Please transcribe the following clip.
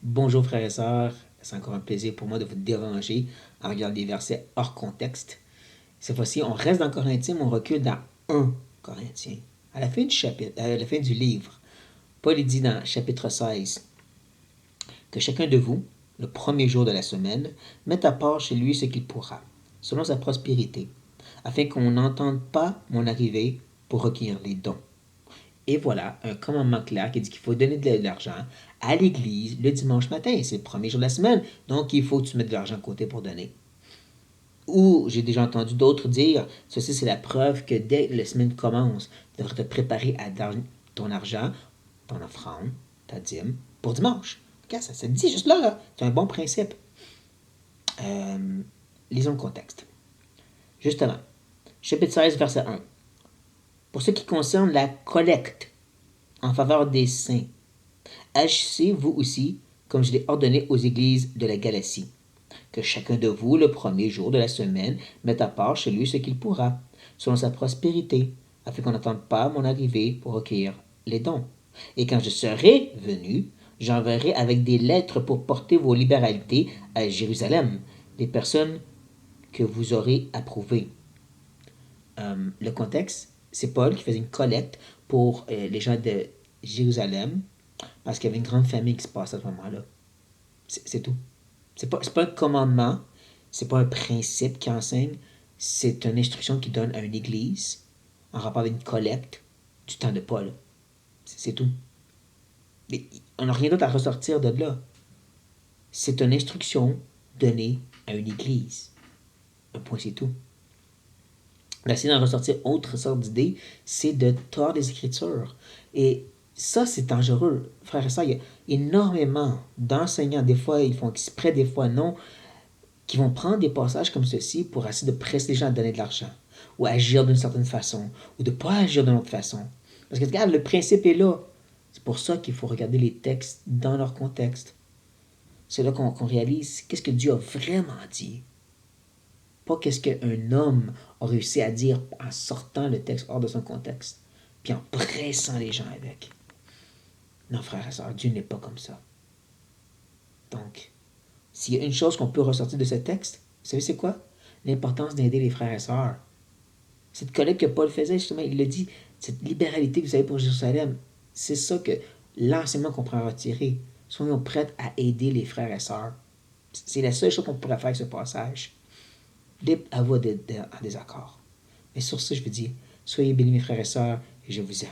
Bonjour frères et sœurs, c'est encore un plaisir pour moi de vous déranger en regardant des versets hors contexte. Cette fois-ci, on reste dans Corinthiens, mais on recule dans 1 Corinthiens. À la fin du chapitre, à la fin du livre, Paul dit dans chapitre 16 que chacun de vous, le premier jour de la semaine, mette à part chez lui ce qu'il pourra, selon sa prospérité, afin qu'on n'entende pas mon arrivée pour recueillir les dons. Et voilà un commandement clair qui dit qu'il faut donner de l'argent à l'église le dimanche matin. C'est le premier jour de la semaine, donc il faut que tu mettes de l'argent de côté pour donner. Ou j'ai déjà entendu d'autres dire, ceci c'est la preuve que dès que la semaine commence, tu devrais te préparer à donner ton argent, ton offrande, ta dîme, pour dimanche. Regarde, ça se dit juste là. C'est un bon principe. Lisons le contexte. Justement, chapitre 16, verset 1. Pour ce qui concerne la collecte en faveur des saints, agissez vous aussi comme je l'ai ordonné aux églises de la Galatie, que chacun de vous, le premier jour de la semaine, mette à part chez lui ce qu'il pourra, selon sa prospérité, afin qu'on n'attende pas mon arrivée pour recueillir les dons. Et quand je serai venu, j'enverrai avec des lettres pour porter vos libéralités à Jérusalem, des personnes que vous aurez approuvées. Le contexte, c'est Paul qui faisait une collecte pour les gens de Jérusalem, parce qu'il y avait une grande famille qui se passe à ce moment-là. C'est tout. C'est pas un commandement, c'est pas un principe qui enseigne, c'est une instruction qui donne à une église en rapport avec une collecte du temps de Paul. C'est tout. Mais on n'a rien d'autre à ressortir de là. C'est une instruction donnée à une église. Un point, c'est tout. D'essayer d'en ressortir autre sorte d'idée, c'est de tordre les Écritures. Et ça, c'est dangereux. Frères et sœurs, il y a énormément d'enseignants, des fois ils font exprès, des fois non, qui vont prendre des passages comme ceci pour essayer de presser les gens à donner de l'argent, ou à agir d'une certaine façon, ou de ne pas agir d'une autre façon. Parce que regarde, le principe est là. C'est pour ça qu'il faut regarder les textes dans leur contexte. C'est là qu'on réalise qu'est-ce que Dieu a vraiment dit. Pas qu'est-ce qu'un homme a réussi à dire en sortant le texte hors de son contexte, puis en pressant les gens avec. Non, frères et sœurs, Dieu n'est pas comme ça. Donc, s'il y a une chose qu'on peut ressortir de ce texte, vous savez c'est quoi? L'importance d'aider les frères et sœurs. Cette collecte que Paul faisait, justement, il le dit, cette libéralité que vous avez pour Jérusalem, c'est ça que l'enseignement qu'on pourra retirer. Soyons prêts à aider les frères et sœurs. C'est la seule chose qu'on pourrait faire avec ce passage. Libre à vous en désaccord. Mais sur ce, je vous dis, soyez bénis mes frères et sœurs, et je vous aime.